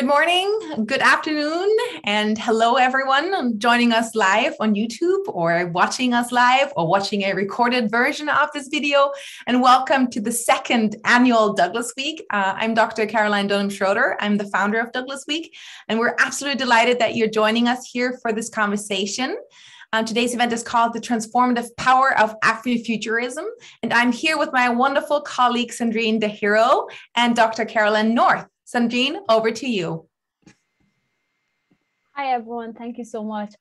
Good morning, good afternoon, and hello everyone joining us live on YouTube or watching us live or watching a recorded version of this video. And welcome to the second annual Douglas Week. I'm Dr. Carolann Dunham-Schroeter. I'm the founder of Douglas Week, and we're absolutely delighted that you're joining us here for this conversation. Today's event is called The Transformative Power of Afro-Futurism, and I'm here with my wonderful colleague Sandrine Ndahiro and Dr. Carolann North. Sandrine, over to you. Hi, everyone. Thank you so much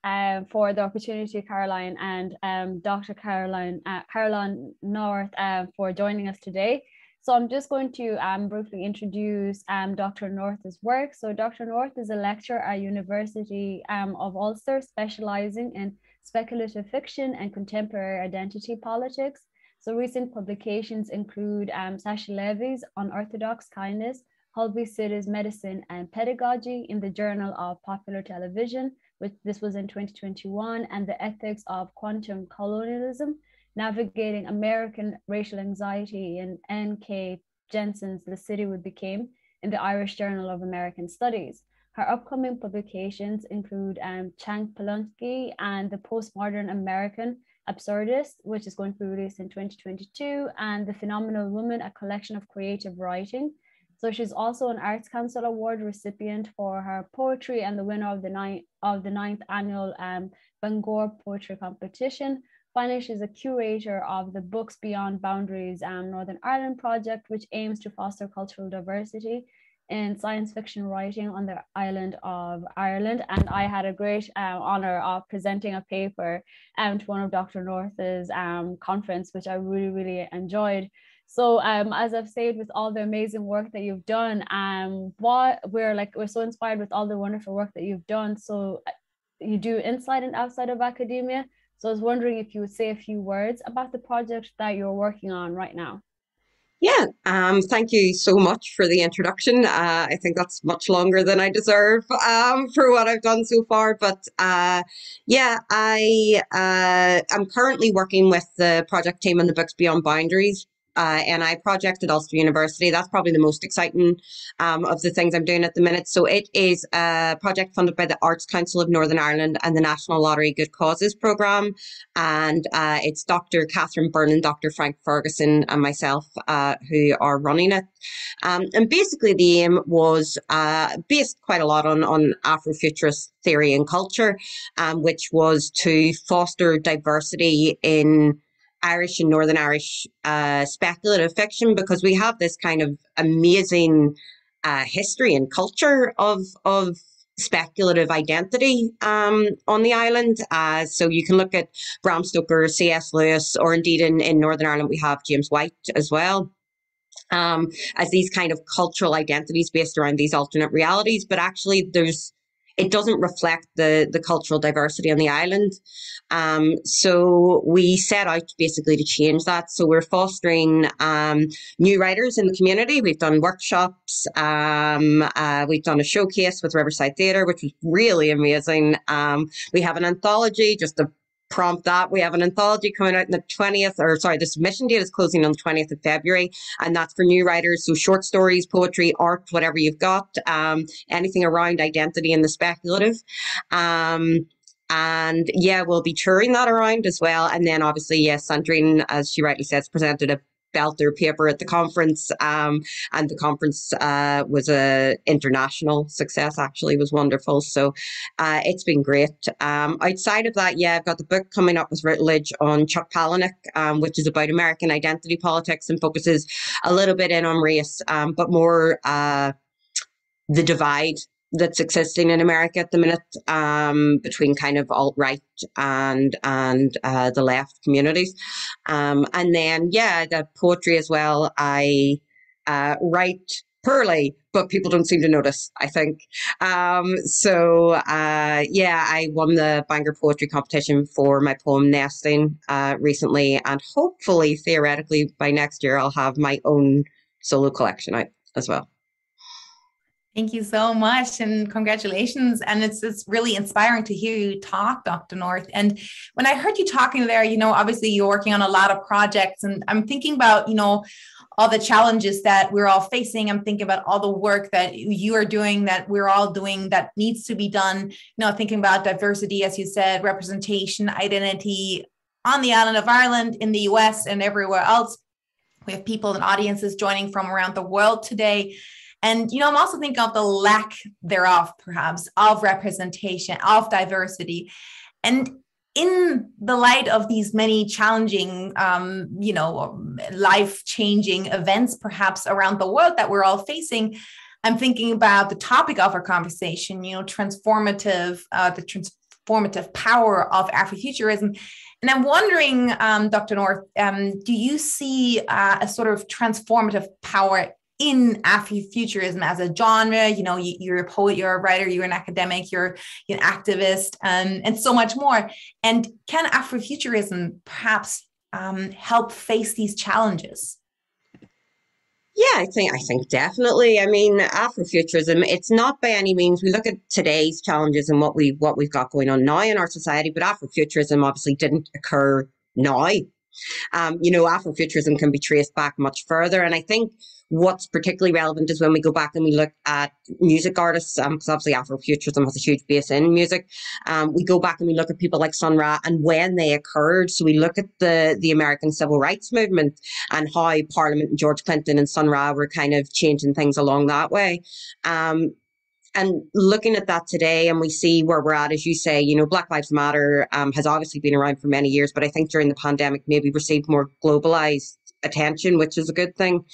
for the opportunity, Caroline, and Dr. Carolann North for joining us today. So I'm just going to briefly introduce Dr. North's work. So Dr. North is a lecturer at University of Ulster, specializing in speculative fiction and contemporary identity politics. So recent publications include Sasha Levy's Unorthodox Kindness, Holby City's Medicine and Pedagogy in the Journal of Popular Television, which this was in 2021, and The Ethics of Quantum Colonialism, Navigating American Racial Anxiety in N.K. Jensen's The City We Became in the Irish Journal of American Studies. Her upcoming publications include Chang Palunski and The Postmodern American Absurdist, which is going to be released in 2022, and The Phenomenal Woman, a collection of creative writing. So she's also an Arts Council Award recipient for her poetry and the winner of the ninth annual Bangor Poetry Competition. Finally, she's a curator of the Books Beyond Boundaries Northern Ireland project, which aims to foster cultural diversity in science fiction writing on the island of Ireland. And I had a great honor of presenting a paper to one of Dr. North's conference, which I really enjoyed. So as I've said, with all the amazing work that you've done, we're so inspired with all the wonderful work that you've done. So you do inside and outside of academia. So I was wondering if you would say a few words about the project that you're working on right now. Yeah, thank you so much for the introduction. I think that's much longer than I deserve for what I've done so far. But yeah, I'm currently working with the project team on the Books Beyond Boundaries NI project at Ulster University. That's probably the most exciting of the things I'm doing at the minute. So it is a project funded by the Arts Council of Northern Ireland and the National Lottery Good Causes Programme. And it's Dr. Catherine Byrne and Dr. Frank Ferguson and myself who are running it. And basically the aim was based quite a lot on Afrofuturist theory and culture, which was to foster diversity in Irish and Northern Irish speculative fiction, because we have this kind of amazing history and culture of speculative identity on the island. So you can look at Bram Stoker, C.S. Lewis, or indeed in Northern Ireland we have James White as well. As these kind of cultural identities based around these alternate realities, but actually it doesn't reflect the cultural diversity on the island. So we set out basically to change that. So we're fostering new writers in the community. We've done workshops. We've done a showcase with Riverside Theatre, which was really amazing. We have an anthology, just to prompt that. We have an anthology coming out on the 20th, the submission date is closing on the 20th of February, and that's for new writers. So short stories, poetry, art, whatever you've got, anything around identity and the speculative. And yeah, we'll be touring that around as well. And then obviously, yes, Sandrine, as she rightly says, presented a belter paper at the conference, and the conference was a international success. Actually, was wonderful. So it's been great. Outside of that, yeah, I've got the book coming up with Routledge on Chuck Palahniuk, which is about American identity politics and focuses a little bit in on race, but more the divide that's existing in America at the minute, between kind of alt-right and the left communities. And then, yeah, the poetry as well. I write poorly, but people don't seem to notice, I think. Yeah, I won the Bangor Poetry Competition for my poem Nesting recently, and hopefully, theoretically, by next year, I'll have my own solo collection out as well. Thank you so much, and congratulations. And it's really inspiring to hear you talk, Dr. North. And when I heard you talking there, obviously you're working on a lot of projects, and I'm thinking about, all the challenges that we're all facing. I'm thinking about all the work that you are doing, that we're all doing, that needs to be done. Thinking about diversity, as you said, representation, identity on the island of Ireland, in the US, and everywhere else. We have people and audiences joining from around the world today. And, I'm also thinking of the lack thereof, perhaps, of representation, of diversity. And in the light of these many challenging, life-changing events, perhaps around the world that we're all facing, I'm thinking about the topic of our conversation, transformative, the transformative power of Afrofuturism. And I'm wondering, Dr. North, do you see a sort of transformative power in Afrofuturism as a genre? You're a poet, you're a writer, you're an academic, you're an activist, and so much more. And can Afrofuturism perhaps help face these challenges? Yeah, I think definitely. I mean, Afrofuturism, it's not by any means, we look at today's challenges and what we've got going on now in our society, but Afrofuturism obviously didn't occur now. Afrofuturism can be traced back much further. And I think what's particularly relevant is when we go back and we look at music artists, because obviously Afrofuturism has a huge base in music. We go back and we look at people like Sun Ra and when they occurred. So we look at the American Civil Rights Movement and how Parliament and George Clinton and Sun Ra were kind of changing things along that way. And looking at that today, and we see where we're at, as you say, Black Lives Matter has obviously been around for many years, but I think during the pandemic maybe received more globalized attention, which is a good thing.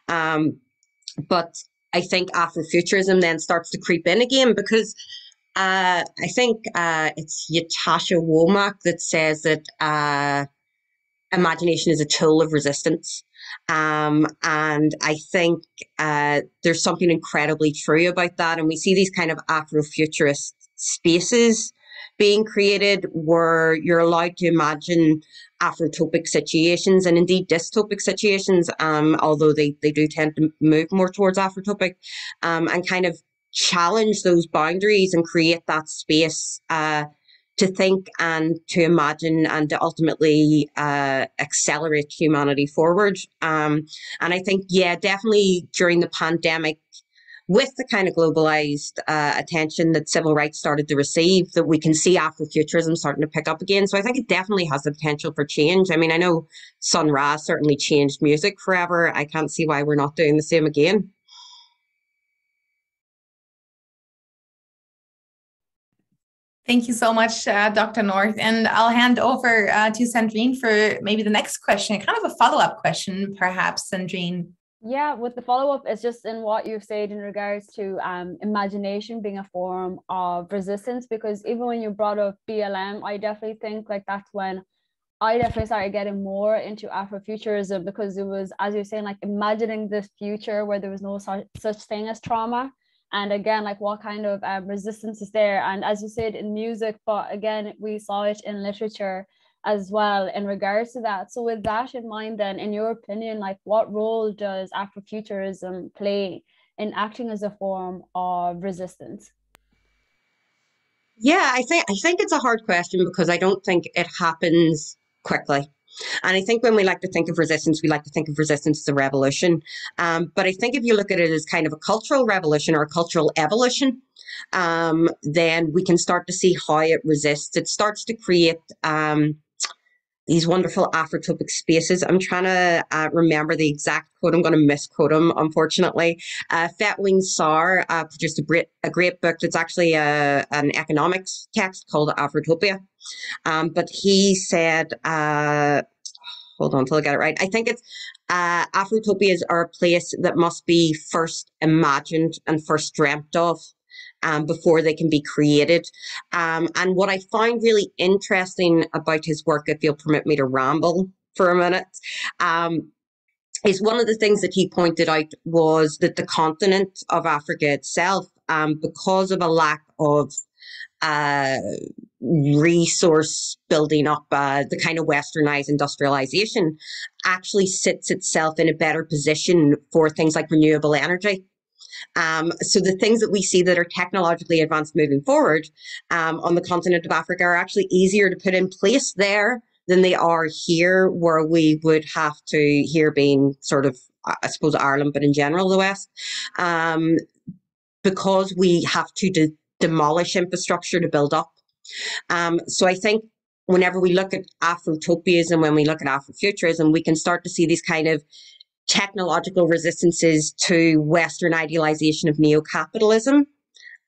But I think Afrofuturism then starts to creep in again, because I think it's Ytasha Womack that says that imagination is a tool of resistance. And I think there's something incredibly true about that. And we see these kind of Afrofuturist spaces being created where you're allowed to imagine Afrotopic situations and indeed dystopic situations, although they do tend to move more towards Afrotopic, and kind of challenge those boundaries and create that space to think and to imagine and to ultimately accelerate humanity forward. And I think, yeah, definitely during the pandemic, with the kind of globalized attention that civil rights started to receive, that we can see Afrofuturism starting to pick up again. So I think it definitely has the potential for change. I mean, I know Sun Ra certainly changed music forever. I can't see why we're not doing the same again. Thank you so much, Dr. North. And I'll hand over to Sandrine for maybe the next question, kind of a follow-up question, perhaps, Sandrine. Yeah, with the follow-up, it's just in what you've said in regards to imagination being a form of resistance, because even when you brought up BLM, I definitely think like that's when I definitely started getting more into Afrofuturism, because it was, as you're saying, like imagining this future where there was no such thing as trauma. And again, like what kind of resistance is there? And as you said, in music, but again, we saw it in literature as well in regards to that. So with that in mind, then, in your opinion, like what role does Afrofuturism play in acting as a form of resistance? Yeah, I think it's a hard question, because I don't think it happens quickly. And I think when we like to think of resistance, we like to think of resistance as a revolution. But I think if you look at it as kind of a cultural revolution or a cultural evolution, then we can start to see how it resists. It starts to create these wonderful Afrotopic spaces. I'm trying to remember the exact quote. I'm going to misquote him, unfortunately. Fetwing Sarr produced a great book that's actually an economics text called Afrotopia. But he said, hold on till I get it right. I think it's Afrotopias are a place that must be first imagined and first dreamt of before they can be created. And what I find really interesting about his work, if you'll permit me to ramble for a minute, is one of the things that he pointed out was that the continent of Africa itself, because of a lack of resource building up, the kind of westernized industrialization, actually sits itself in a better position for things like renewable energy. So the things that we see that are technologically advanced moving forward on the continent of Africa are actually easier to put in place there than they are here, where we would have to, here being sort of I suppose Ireland, but in general the West, because we have to demolish infrastructure to build up. So I think whenever we look at Afrotopias, when we look at Afrofuturism, we can start to see these kind of technological resistances to Western idealization of neo-capitalism.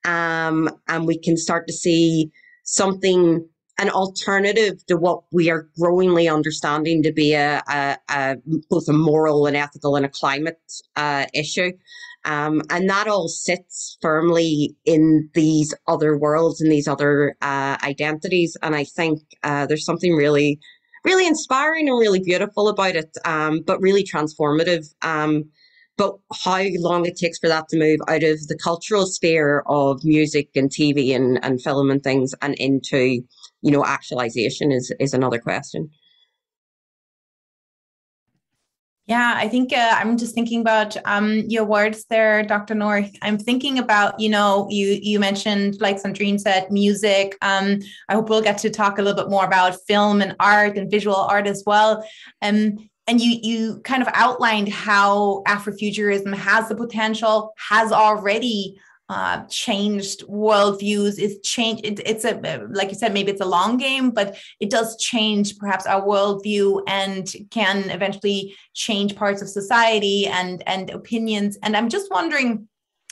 And we can start to see something, an alternative to what we are growingly understanding to be both a moral and ethical and a climate issue. And that all sits firmly in these other worlds and these other identities. And I think there's something really, really inspiring and really beautiful about it, but really transformative. But how long it takes for that to move out of the cultural sphere of music and TV and film and things and into, actualization is another question. Yeah, I think I'm just thinking about your words there, Dr. North. I'm thinking about, you mentioned, like Sandrine said, music. I hope we'll get to talk a little bit more about film and art and visual art as well. And you kind of outlined how Afrofuturism has the potential, has already changed worldviews. It's like you said, maybe it's a long game, but it does change perhaps our worldview and can eventually change parts of society and opinions. And I'm just wondering,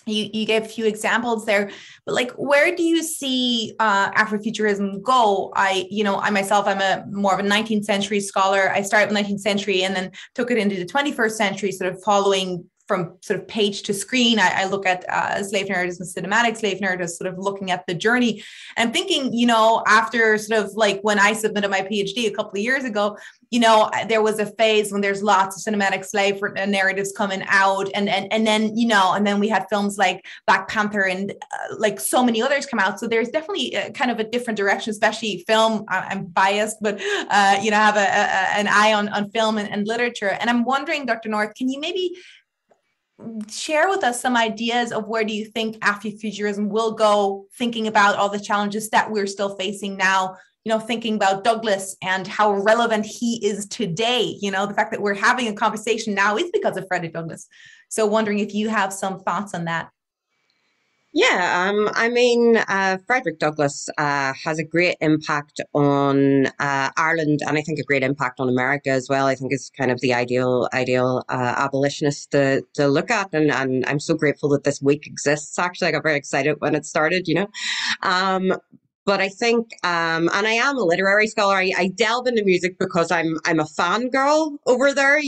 you gave a few examples there, but like, where do you see Afrofuturism go? I myself, I'm more of a 19th century scholar. I started with 19th century and then took it into the 21st century, sort of following from sort of page to screen. I look at slave narratives and cinematic slave narratives, sort of looking at the journey. And I'm thinking, after sort of like when I submitted my PhD a couple of years ago, there was a phase when there's lots of cinematic slave narratives coming out. And then we had films like Black Panther and like so many others come out. So there's definitely kind of a different direction, especially film. I'm biased, but, I have an eye on film and literature. And I'm wondering, Dr. North, can you maybe share with us some ideas of where do you think Afrofuturism will go, thinking about all the challenges that we're still facing now, thinking about Douglas and how relevant he is today. The fact that we're having a conversation now is because of Frederick Douglass. So wondering if you have some thoughts on that. Yeah, Frederick Douglass has a great impact on Ireland, and I think a great impact on America as well. I think is kind of the ideal abolitionist to look at, and I'm so grateful that this week exists. Actually, I got very excited when it started, But I think, and I am a literary scholar. I delve into music because I'm a fangirl over there,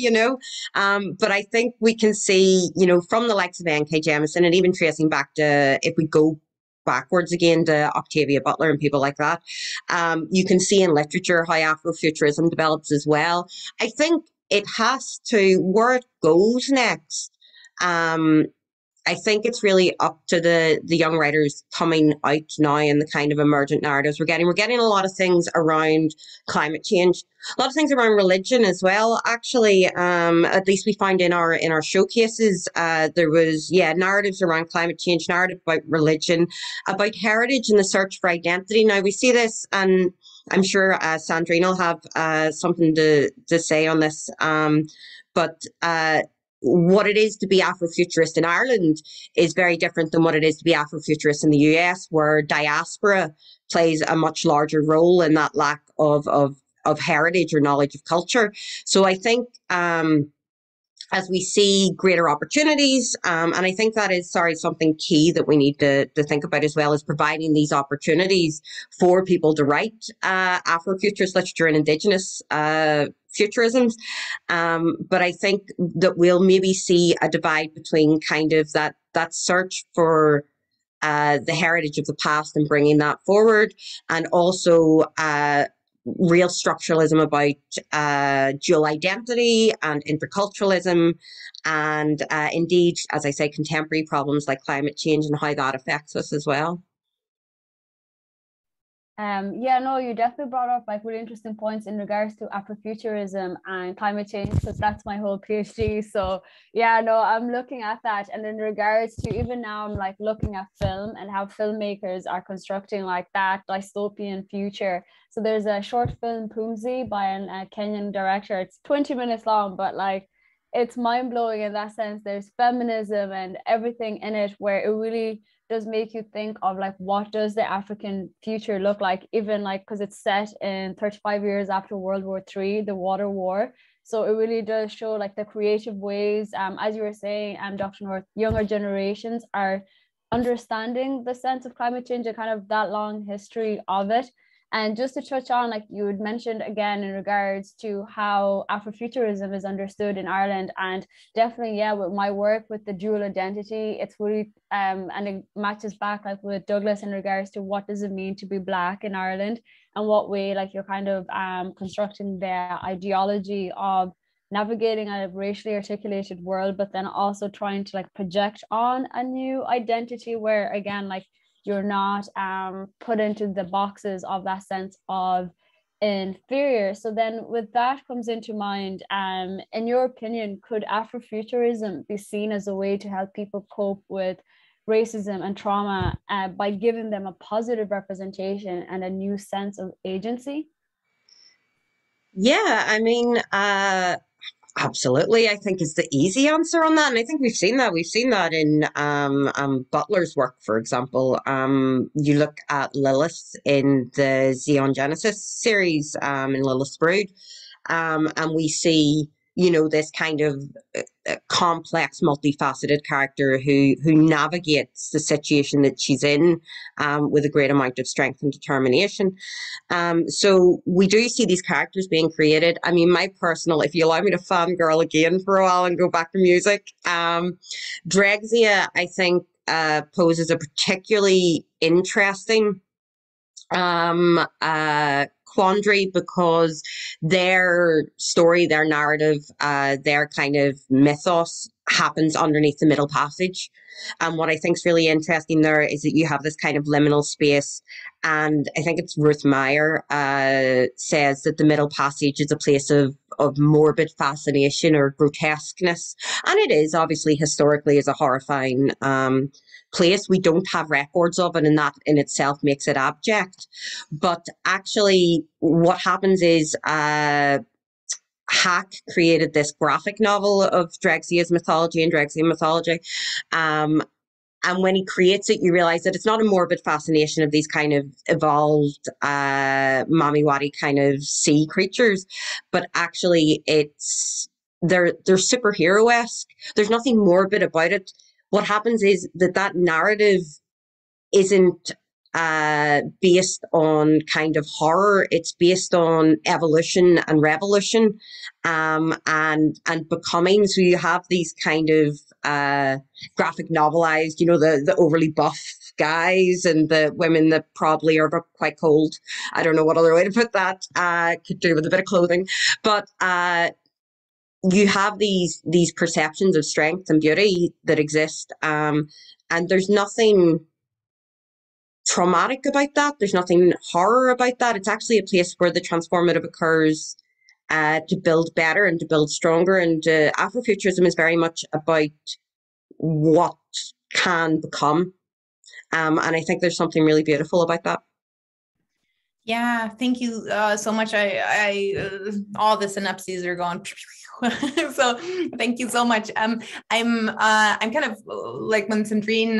But I think we can see, from the likes of N.K. Jemisin and even tracing back to, if we go backwards again to Octavia Butler and people like that, you can see in literature how Afrofuturism develops as well. I think it has to, where it goes next, I think it's really up to the young writers coming out now in the kind of emergent narratives we're getting. We're getting a lot of things around climate change, a lot of things around religion as well. Actually, at least we found in our showcases, there was narratives around climate change, narrative about religion, about heritage and the search for identity. Now we see this, and I'm sure Sandrine will have something to say on this, but what it is to be Afrofuturist in Ireland is very different than what it is to be Afrofuturist in the US, where diaspora plays a much larger role in that lack of heritage or knowledge of culture. So I think as we see greater opportunities, and I think that is, something key that we need to think about as well, is providing these opportunities for people to write Afrofuturist literature and Indigenous futurisms. But I think that we'll maybe see a divide between kind of that search for the heritage of the past and bringing that forward, and also real structuralism about dual identity and interculturalism, and indeed, as I say, contemporary problems like climate change and how that affects us as well. You definitely brought up like really interesting points in regards to Afrofuturism and climate change, because that's my whole PhD. So I'm looking at that, and in regards to even now, I'm like looking at film and how filmmakers are constructing like that dystopian future. So there's a short film, Pumzi, by a Kenyan director. It's 20 minutes long, but like it's mind-blowing in that sense. There's feminism and everything in it, where it really does make you think of like, what does the African future look like, even like, because it's set in 35 years after World War III, the water war. So it really does show like the creative ways, as you were saying, Dr. North, younger generations are understanding the sense of climate change and kind of that long history of it. And just to touch on, like you had mentioned again, in regards to how Afrofuturism is understood in Ireland, and definitely, yeah, with my work with the dual identity, it's really, and it matches back like with Douglas in regards to what does it mean to be Black in Ireland, and what way like you're kind of constructing the ideology of navigating a racially articulated world, but then also trying to like project on a new identity where, again, like you're not put into the boxes of that sense of inferior. So then with that comes into mind, in your opinion, could Afrofuturism be seen as a way to help people cope with racism and trauma by giving them a positive representation and a new sense of agency? Yeah, I mean, absolutely, I think is the easy answer on that. And I think we've seen that. We've seen that in Butler's work, for example. You look at Lilith in the Xeon Genesis series, in Lilith's Brood, and we see, you know, this kind of complex, multifaceted character who navigates the situation that she's in with a great amount of strength and determination. So we do see these characters being created. I mean, my personal, if you allow me to fangirl again for a while and go back to music, Drexia, I think, poses a particularly interesting quandary, because their story, their narrative, their kind of mythos happens underneath the Middle Passage. And what I think is really interesting there is that you have this kind of liminal space. And I think it's Ruth Meyer says that the Middle Passage is a place of morbid fascination or grotesqueness. And it is, obviously, historically, is a horrifying place. We don't have records of it, and that in itself makes it abject. But actually, what happens is Hack created this graphic novel of Drexia's mythology and Drexia mythology. And when he creates it, you realize that it's not a morbid fascination of these kind of evolved Mamiwati kind of sea creatures, but actually they're superhero-esque. There's nothing morbid about it. What happens is that narrative isn't based on kind of horror. It's based on evolution and revolution, and becoming. So you have these kind of graphic novelized, you know, the overly buff guys and the women that probably are quite cold. I don't know what other way to put that. Could do with a bit of clothing, but you have these perceptions of strength and beauty that exist, and there's nothing traumatic about that. There's nothing horror about that. It's actually a place where the transformative occurs to build better and to build stronger. And Afrofuturism is very much about what can become, and I think there's something really beautiful about that. Yeah, thank you so much. All the synapses are going. So thank you so much. I'm kind of like when Sandrine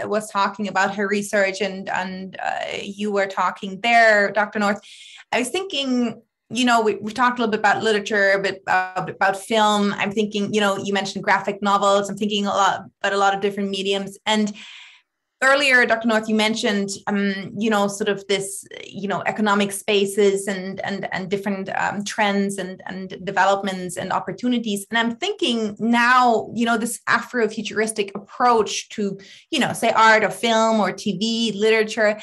was talking about her research and you were talking there, Dr. North. I was thinking, you know, we've talked a little bit about literature, a bit about film. I'm thinking, you know, you mentioned graphic novels. I'm thinking about a lot of different mediums. And earlier, Dr. North, you mentioned, you know, sort of this, you know, economic spaces and different trends and developments and opportunities. And I'm thinking now, you know, this Afro-futuristic approach to, you know, say art or film or TV, literature.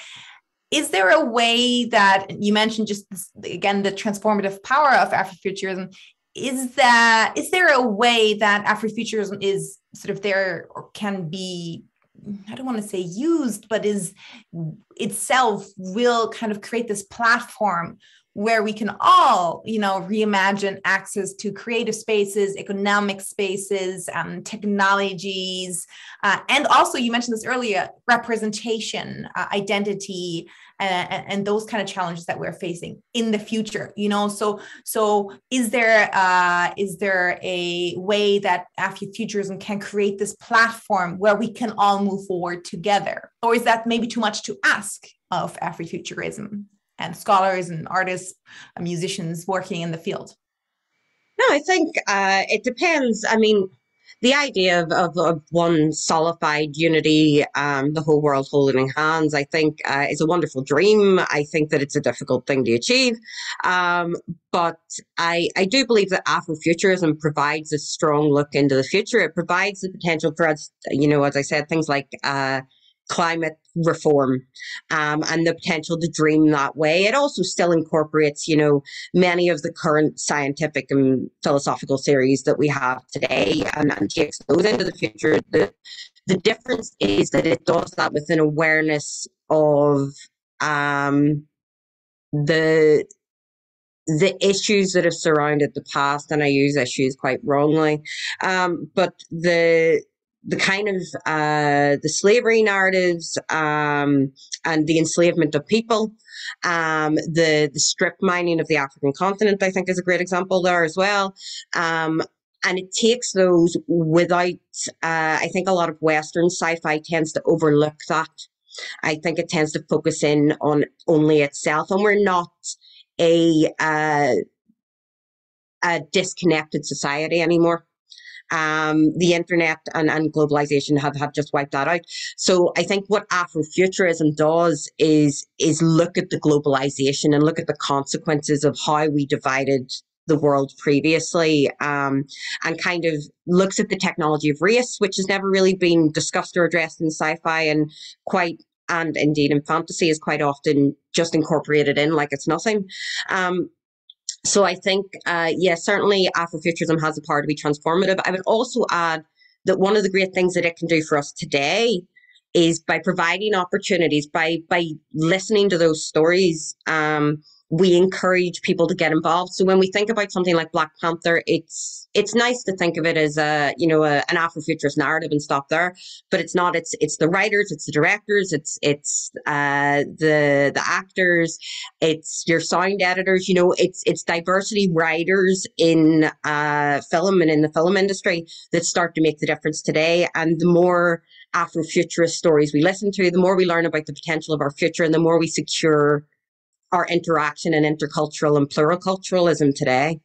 Is there a way that you mentioned just this, again, the transformative power of Afrofuturism? Is there a way that Afrofuturism is sort of there or can be, I don't want to say used, but is itself will kind of create this platform where we can all, reimagine access to creative spaces, economic spaces, technologies, and also, you mentioned this earlier, representation, identity, and those kind of challenges that we're facing in the future. So is there a way that Afrofuturism can create this platform where we can all move forward together, or is that maybe too much to ask of Afrofuturism and scholars and artists and musicians working in the field? No, I think it depends. I mean, the idea of one solidified unity, the whole world holding hands, I think is a wonderful dream. I think that it's a difficult thing to achieve. But I do believe that Afrofuturism provides a strong look into the future. It provides the potential for us, as I said, things like climate reform, and the potential to dream that way. It also still incorporates, many of the current scientific and philosophical theories that we have today, and takes those into the future. The difference is that it does that with an awareness of the issues that have surrounded the past, and I use issues quite wrongly, but the kind of the slavery narratives, and the enslavement of people, the strip mining of the African continent, I think, is a great example there as well. And it takes those without, I think a lot of Western sci-fi tends to overlook that. I think it tends to focus in on only itself, and we're not a disconnected society anymore. The internet and globalization have just wiped that out. So I think what Afrofuturism does is look at the globalization and look at the consequences of how we divided the world previously, and kind of looks at the technology of race, which has never really been discussed or addressed in sci-fi, and indeed in fantasy is quite often just incorporated in like it's nothing. So I think, certainly Afrofuturism has the power to be transformative. I would also add that one of the great things that it can do for us today is by providing opportunities, by listening to those stories, we encourage people to get involved. So when we think about something like Black Panther, it's nice to think of it as an Afrofuturist narrative and stop there, but it's not. It's the writers, it's the directors, it's the actors, it's your sound editors. It's diversity writers in film and in the film industry that start to make the difference today. And the more Afrofuturist stories we listen to, the more we learn about the potential of our future, and the more we secure our interaction in intercultural and pluriculturalism today.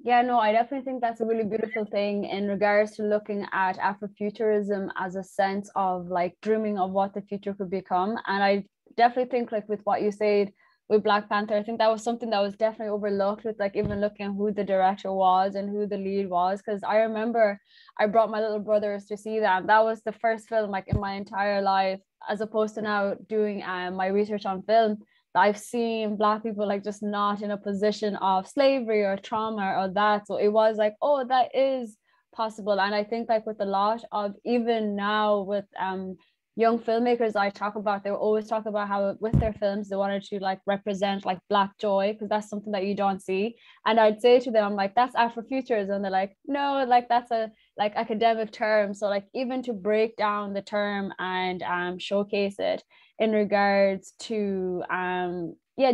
Yeah, no, I definitely think that's a really beautiful thing in regards to looking at Afrofuturism as a sense of like dreaming of what the future could become. And I definitely think like with what you said with Black Panther, I think that was something that was definitely overlooked with like even looking at who the director was and who the lead was. Because I remember I brought my little brothers to see that. That was the first film like in my entire life, as opposed to now doing my research on film. I've seen Black people like just not in a position of slavery or trauma or that. So it was like, oh, that is possible. And I think like with a lot of, even now with young filmmakers I talk about, they always talk about how with their films they wanted to like represent like Black joy, because that's something that you don't see. And I'd say to them, I'm like, that's Afrofuturism. And they're like, no, like that's a like academic term. So like even to break down the term and showcase it in regards to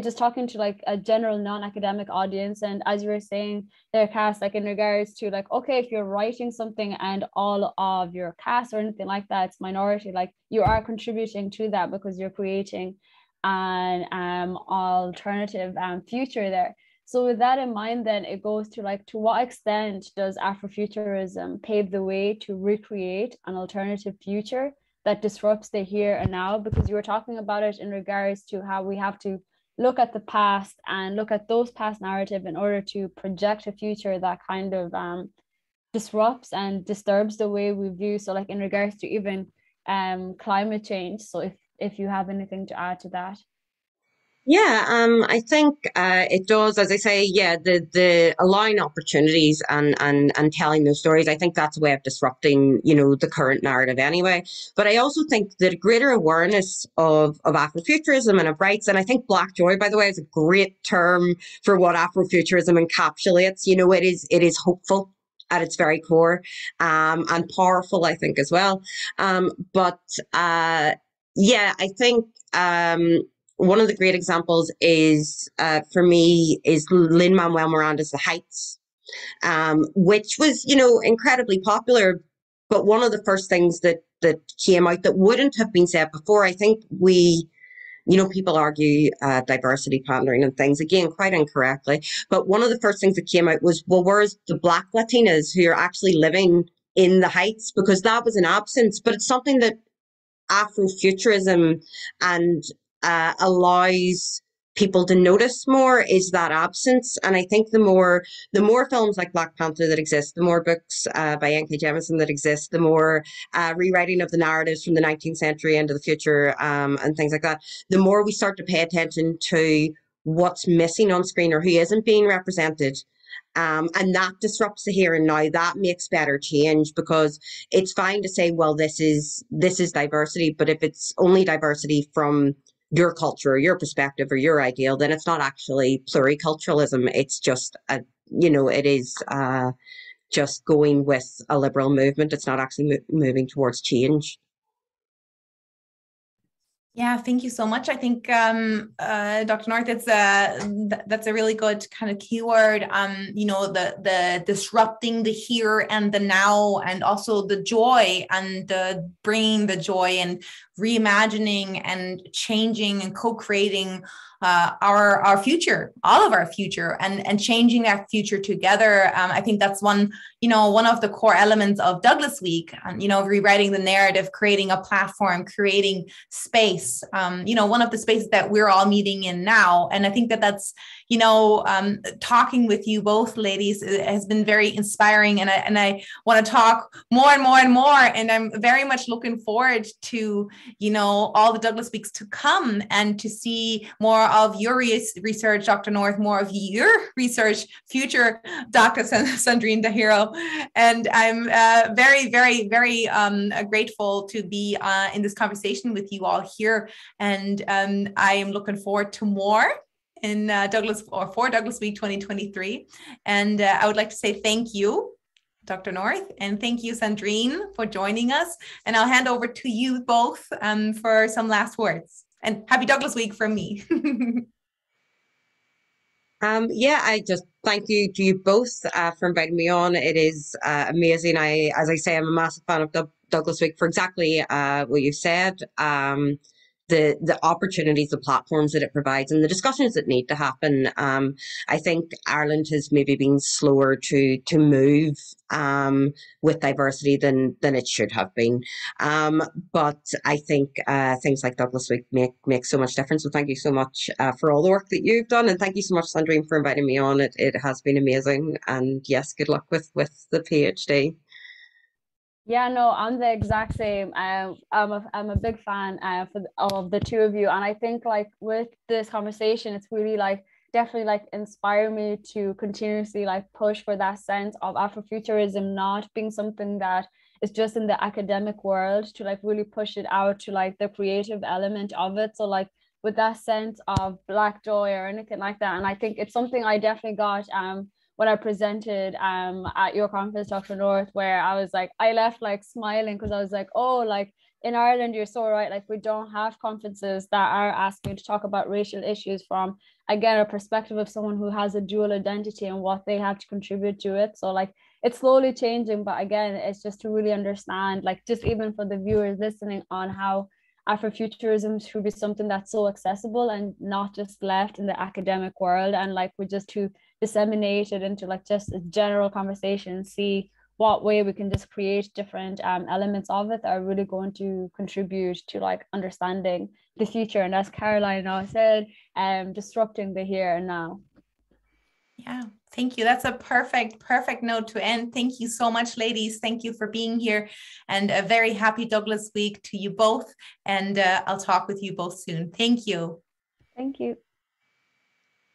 just talking to like a general non-academic audience. And as you were saying their cast, like in regards to like, okay, if you're writing something and all of your cast or anything like that, it's minority, like you are contributing to that because you're creating an alternative future there. So with that in mind, then it goes to like, to what extent does Afrofuturism pave the way to recreate an alternative future that disrupts the here and now? Because you were talking about it in regards to how we have to look at the past and look at those past narrative in order to project a future that kind of disrupts and disturbs the way we view. So like in regards to even climate change. So if you have anything to add to that. Yeah, I think it does, as I say, yeah, the allowing opportunities and telling those stories. I think that's a way of disrupting, the current narrative anyway. But I also think that a greater awareness of Afrofuturism and of rights, and I think Black Joy, by the way, is a great term for what Afrofuturism encapsulates. It is hopeful at its very core, and powerful, I think, as well. But yeah, I think. One of the great examples is, for me, is Lin-Manuel Miranda's The Heights, which was, incredibly popular. But one of the first things that came out that wouldn't have been said before, I think people argue diversity pandering and things, again, quite incorrectly. But one of the first things that came out was, well, where's the Black Latinas who are actually living in the Heights? Because that was an absence, but it's something that Afrofuturism and allows people to notice more, is that absence. And I think the more films like Black Panther that exist, the more books by N.K. Jemisin that exist, the more rewriting of the narratives from the 19th century into the future, and things like that, the more we start to pay attention to what's missing on screen or who isn't being represented. And that disrupts the here and now. That makes better change, because it's fine to say, well, this is diversity, but if it's only diversity from your culture or your perspective or your ideal, then it's not actually pluriculturalism. It's just it is just going with a liberal movement. It's not actually moving towards change. Yeah, thank you so much. I think, Dr. North, that's a really good kind of keyword. The disrupting the here and the now, and also the joy, and bringing the joy and reimagining and changing and co-creating our future, all of our future, and changing that future together. I think that's one of the core elements of Douglas Week, rewriting the narrative, creating a platform, creating space, one of the spaces that we're all meeting in now. And I think that's, talking with you both ladies has been very inspiring. And I want to talk more and more and more. And I'm very much looking forward to, all the Douglas Weeks to come, and to see more of your research, Dr. North, more of your research, future Dr. Sandrine Ndahiro. And I'm very, very, very grateful to be in this conversation with you all here. And I am looking forward to more in for Douglas Week 2023. And I would like to say thank you, Dr. North, and thank you, Sandrine, for joining us. And I'll hand over to you both for some last words. And happy Douglas Week from me. Yeah, I just thank you to you both for inviting me on. It is amazing. As I say, I'm a massive fan of Douglas Week for exactly what you said. The opportunities, the platforms that it provides, and the discussions that need to happen. I think Ireland has maybe been slower to move with diversity than it should have been. But I think things like Douglas Week make so much difference. So thank you so much for all the work that you've done, and thank you so much, Sandrine, for inviting me on. It has been amazing, and yes, good luck with the PhD. Yeah, no, I'm the exact same. I'm a big fan of the two of you, and I think like with this conversation, it's really like definitely like inspire me to continuously like push for that sense of Afrofuturism not being something that is just in the academic world, to like really push it out to like the creative element of it. So like with that sense of Black joy or anything like that, and I think it's something I definitely got when I presented at your conference, Dr. North, where I was like, I left like smiling, because I was like, oh, like in Ireland, you're so right. Like we don't have conferences that are asking you to talk about racial issues from, again, a perspective of someone who has a dual identity and what they have to contribute to it. So like it's slowly changing, but again, it's just to really understand, like just even for the viewers listening, on how Afrofuturism should be something that's so accessible and not just left in the academic world, and like we just to disseminate it into like just a general conversation, see what way we can just create different elements of it that are really going to contribute to like understanding the future. And as Caroline now said, disrupting the here and now. Yeah, thank you. That's a perfect note to end. Thank you so much, ladies. Thank you for being here, and a very happy Douglas Week to you both. And I'll talk with you both soon. Thank you. Thank you.